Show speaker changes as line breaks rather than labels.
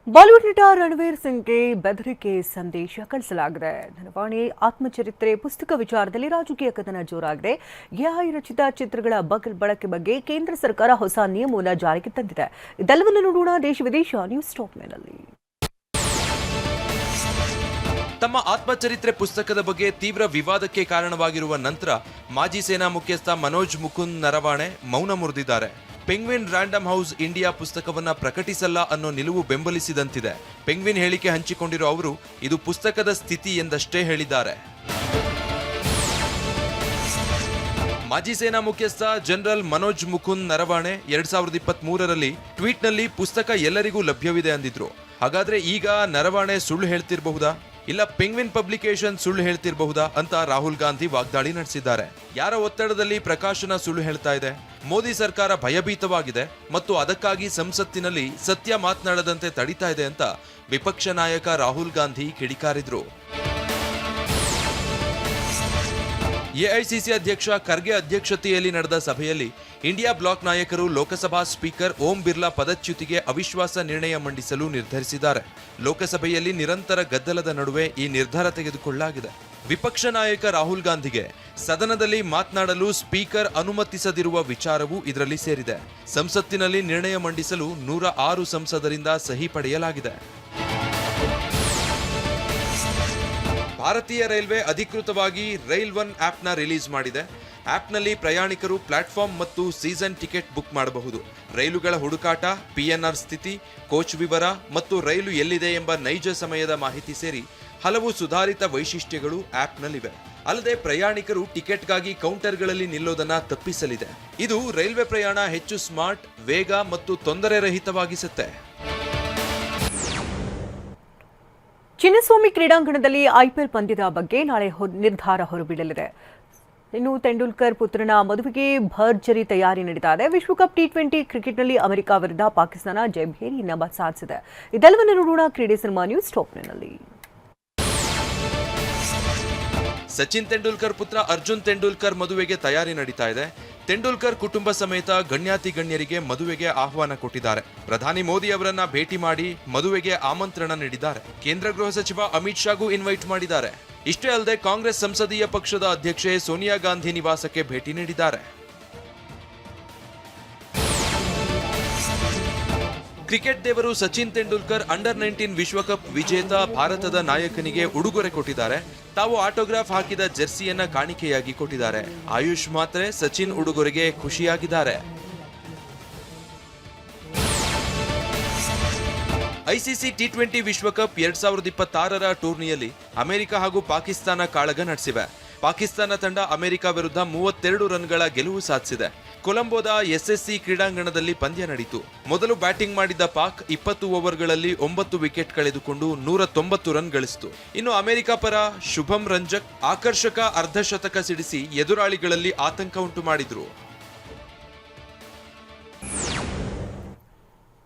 Bollywood ನಟ ರಣವೀರ್ ಸಿಂಗ್ಗೆ ಬೆದರಿಕೆ ಸಂದೇಶ ಕಳಿಸಲಾಗಿದೆ. ನರವಾಣೆ ಆತ್ಮಚರಿತ್ರೆ ಪುಸ್ತಕ ವಿಚಾರದಲ್ಲಿ ರಾಜಕೀಯ ಕದನ ಜೋರಾಗಿದೆ. ಎಐ ರಚಿತ ಚಿತ್ರಗಳ ಬಳಕೆ ಬಗ್ಗೆ ಕೇಂದ್ರ ಸರ್ಕಾರ ಹೊಸ ನಿಯಮವನ್ನು ಜಾರಿಗೆ ತಂದಿದೆ. ಇದೆಲ್ಲವನ್ನು ನೋಡೋಣ ದೇಶ ವಿದೇಶ ನ್ಯೂಸ್ ಟಾಪ್ನಲ್ಲಿ.
ತಮ್ಮ ಆತ್ಮಚರಿತ್ರೆ ಪುಸ್ತಕದ ಬಗ್ಗೆ ತೀವ್ರ ವಿವಾದಕ್ಕೆ ಕಾರಣವಾಗಿರುವ ನಂತರ ಮಾಜಿ ಸೇನಾ ಮುಖ್ಯಸ್ಥ ಮನೋಜ್ ಮುಕುಂದ್ ನರವಾಣೆ ಮೌನ ಮುರಿದಿದ್ದಾರೆ. ಪೆಂಗ್ವಿನ್ ರ್ಯಾಂಡಮ್ ಹೌಸ್ ಇಂಡಿಯಾ ಪುಸ್ತಕವನ್ನ ಪ್ರಕಟಿಸಲ್ಲ ಅನ್ನೋ ನಿಲುವು ಬೆಂಬಲಿಸಿದಂತಿದೆ. ಪೆಂಗ್ವಿನ್ ಹೇಳಿಕೆ ಹಂಚಿಕೊಂಡಿರೋ ಅವರು ಇದು ಪುಸ್ತಕದ ಸ್ಥಿತಿ ಎಂದಷ್ಟೇ ಹೇಳಿದ್ದಾರೆ. ಮಾಜಿ ಸೇನಾ ಮುಖ್ಯಸ್ಥ ಜನರಲ್ ಮನೋಜ್ ಮುಕುಂದ್ ನರವಾಣೆ 2023ರಲ್ಲಿ ಟ್ವೀಟ್ನಲ್ಲಿ ಪುಸ್ತಕ ಎಲ್ಲರಿಗೂ ಲಭ್ಯವಿದೆ ಅಂದಿದ್ರು. ಹಾಗಾದ್ರೆ ಈಗ ನರವಾಣೆ ಸುಳ್ಳು ಹೇಳ್ತಿರಬಹುದಾ, ಇಲ್ಲ ಪೆಂಗ್ವಿನ್ ಪಬ್ಲಿಕೇಶನ್ ಸುಳ್ಳು ಹೇಳ್ತಿರಬಹುದಾ ಅಂತ ರಾಹುಲ್ ಗಾಂಧಿ ವಾಗ್ದಾಳಿ ನಡೆಸಿದ್ದಾರೆ. ಯಾರ ಒತ್ತಡದಲ್ಲಿ ಪ್ರಕಾಶನ ಸುಳ್ಳು ಹೇಳ್ತಾ ಇದೆ? ಮೋದಿ ಸರ್ಕಾರ ಭಯಭೀತವಾಗಿದೆ ಮತ್ತು ಅದಕ್ಕಾಗಿ ಸಂಸತ್ತಿನಲ್ಲಿ ಸತ್ಯ ಮಾತನಾಡದಂತೆ ತಡೀತಾ ಇದೆ ಅಂತ ವಿಪಕ್ಷ ನಾಯಕ ರಾಹುಲ್ ಗಾಂಧಿ ಕಿಡಿಕಾರಿದ್ರು. ಎಐಸಿಸಿ ಅಧ್ಯಕ್ಷ ಖರ್ಗೆ ಅಧ್ಯಕ್ಷತೆಯಲ್ಲಿ ನಡೆದ ಸಭೆಯಲ್ಲಿ ಇಂಡಿಯಾ ಬ್ಲಾಕ್ ನಾಯಕರು ಲೋಕಸಭಾ ಸ್ಪೀಕರ್ ಓಂ ಬಿರ್ಲಾ ಪದಚ್ಯುತಿಗೆ ಅವಿಶ್ವಾಸ ನಿರ್ಣಯ ಮಂಡಿಸಲು ನಿರ್ಧರಿಸಿದ್ದಾರೆ. ಲೋಕಸಭೆಯಲ್ಲಿ ನಿರಂತರ ಗದ್ದಲದ ನಡುವೆ ಈ ನಿರ್ಧಾರ ತೆಗೆದುಕೊಳ್ಳಲಾಗಿದೆ. ವಿಪಕ್ಷ ನಾಯಕ ರಾಹುಲ್ ಗಾಂಧಿಗೆ ಸದನದಲ್ಲಿ ಮಾತನಾಡಲು ಸ್ಪೀಕರ್ ಅನುಮತಿಸದಿರುವ ವಿಚಾರವೂ ಇದರಲ್ಲಿ ಸೇರಿದೆ. ಸಂಸತ್ತಿನಲ್ಲಿ ನಿರ್ಣಯ ಮಂಡಿಸಲು 106 ಸಂಸದರಿಂದ ಸಹಿ ಪಡೆಯಲಾಗಿದೆ. ಭಾರತೀಯ ರೈಲ್ವೆ ಅಧಿಕೃತವಾಗಿ ರೈಲ್ ಒನ್ ಆಪ್ನ ರಿಲೀಸ್ ಮಾಡಿದೆ. ಆಪ್ನಲ್ಲಿ ಪ್ರಯಾಣಿಕರು ಪ್ಲಾಟ್ಫಾರ್ಮ್ ಮತ್ತು ಸೀಸನ್ ಟಿಕೆಟ್ ಬುಕ್ ಮಾಡಬಹುದು. ರೈಲುಗಳ ಹುಡುಕಾಟ, PNR ಸ್ಥಿತಿ, ಕೋಚ್ ವಿವರ ಮತ್ತು ರೈಲು ಎಲ್ಲಿದೆ ಎಂಬ ನೈಜ ಸಮಯದ ಮಾಹಿತಿ ಸೇರಿ ಹಲವು ಸುಧಾರಿತ ವೈಶಿಷ್ಟ್ಯಗಳು ಆಪ್ನಲ್ಲಿವೆ. ಅಲ್ಲದೆ ಪ್ರಯಾಣಿಕರು ಟಿಕೆಟ್ಗಾಗಿ ಕೌಂಟರ್ಗಳಲ್ಲಿ ನಿಲ್ಲೋದನ್ನ ತಪ್ಪಿಸಲಿದೆ. ಇದು ರೈಲ್ವೆ ಪ್ರಯಾಣ ಹೆಚ್ಚು ಸ್ಮಾರ್ಟ್, ವೇಗ ಮತ್ತು ತೊಂದರೆ ರಹಿತವಾಗಿಸುತ್ತೆ.
ಚಿನ್ನಸ್ವಾಮಿ ಕ್ರೀಡಾಂಗಣದಲ್ಲಿ IPL ಪಂದ್ಯದ ಬಗ್ಗೆ ನಾಳೆ ನಿರ್ಧಾರ ಹೊರಬೀಳಲಿದೆ. ಇನ್ನು ತೆಂಡೂಲ್ಕರ್ ಪುತ್ರನ ಮದುವೆಗೆ ಭರ್ಜರಿ ತಯಾರಿ ನಡೀತಾ ಇದೆ. ವಿಶ್ವಕಪ್ T20 ಕ್ರಿಕೆಟ್ನಲ್ಲಿ ಅಮೆರಿಕ ವಿರುದ್ಧ ಪಾಕಿಸ್ತಾನ ಜಯಭೇರಿ ನಮ ಸಾಧಿಸಿದೆ. ಇದೆಲ್ಲವನ್ನು ನೋಡೋಣ ಕ್ರೀಡೆ ಸಿನಿಮಾ ನ್ಯೂಸ್ ಟಾಪ್ನಲ್ಲಿ.
ಸಚಿನ್ ತೆಂಡೂಲ್ಕರ್ ಪುತ್ರ ಅರ್ಜುನ್ ತೆಂಡೂಲ್ಕರ್ ಮದುವೆಗೆ ತಯಾರಿ ನಡೀತಾ ಇದೆ. ತೆಂಡೂಲ್ಕರ್ ಕುಟುಂಬ ಸಮೇತ ಗಣ್ಯಾತಿ ಗಣ್ಯರಿಗೆ ಮದುವೆಗೆ ಆಹ್ವಾನ ಕೊಟ್ಟಿದ್ದಾರೆ. ಪ್ರಧಾನಿ ಮೋದಿ ಅವರನ್ನ ಭೇಟಿ ಮಾಡಿ ಮದುವೆಗೆ ಆಮಂತ್ರಣ ನೀಡಿದ್ದಾರೆ. ಕೇಂದ್ರ ಗೃಹ ಸಚಿವ ಅಮಿತ್ ಶಾಗೂ ಇನ್ವೈಟ್ ಮಾಡಿದ್ದಾರೆ. ಇಷ್ಟೇ ಅಲ್ಲದೆ ಕಾಂಗ್ರೆಸ್ ಸಂಸದೀಯ ಪಕ್ಷದ ಅಧ್ಯಕ್ಷೆ ಸೋನಿಯಾ ಗಾಂಧಿ ನಿವಾಸಕ್ಕೆ ಭೇಟಿ ನೀಡಿದ್ದಾರೆ. ಕ್ರಿಕೆಟ್ ದೇವರು ಸಚಿನ್ ತೆಂಡೂಲ್ಕರ್ ಅಂಡರ್-19 ವಿಶ್ವಕಪ್ ವಿಜೇತ ಭಾರತದ ನಾಯಕನಿಗೆ ಉಡುಗೊರೆ ಕೊಟ್ಟಿದ್ದಾರೆ. ತಾವು ಆಟೋಗ್ರಾಫ್ ಹಾಕಿದ ಜೆರ್ಸಿಯನ್ನ ಕಾಣಿಕೆಯಾಗಿ ಕೊಟ್ಟಿದ್ದಾರೆ. ಆಯುಷ್ ಮಾತ್ರ ಸಚಿನ್ ಉಡುಗೊರೆಗೆ ಖುಷಿಯಾಗಿದ್ದಾರೆ. ಐಸಿಸಿ T20 ವಿಶ್ವಕಪ್ 2026ರ ಟೂರ್ನಿಯಲ್ಲಿ ಅಮೆರಿಕ ಹಾಗೂ ಪಾಕಿಸ್ತಾನ ಕಾಳಗ ನಡೆಸಿವೆ. ಪಾಕಿಸ್ತಾನ ತಂಡ ಅಮೆರಿಕ ವಿರುದ್ಧ 32 ರನ್ಗಳ ಗೆಲುವು ಸಾಧಿಸಿದೆ. ಕೊಲಂಬೋದ SSC ಕ್ರೀಡಾಂಗಣದಲ್ಲಿ ಪಂದ್ಯ ನಡೆಯಿತು. ಮೊದಲು ಬ್ಯಾಟಿಂಗ್ ಮಾಡಿದ್ದ ಪಾಕ್ 20 ಓವರ್ಗಳಲ್ಲಿ 9 ವಿಕೆಟ್ ಕಳೆದುಕೊಂಡು 190 ರನ್ ಗಳಿಸಿತು. ಇನ್ನು ಅಮೆರಿಕ ಪರ ಶುಭಂ ರಂಜಕ್ ಆಕರ್ಷಕ ಅರ್ಧಶತಕ ಸಿಡಿಸಿ ಎದುರಾಳಿಗಳಲ್ಲಿ ಆತಂಕ ಉಂಟು ಮಾಡಿದ್ರು.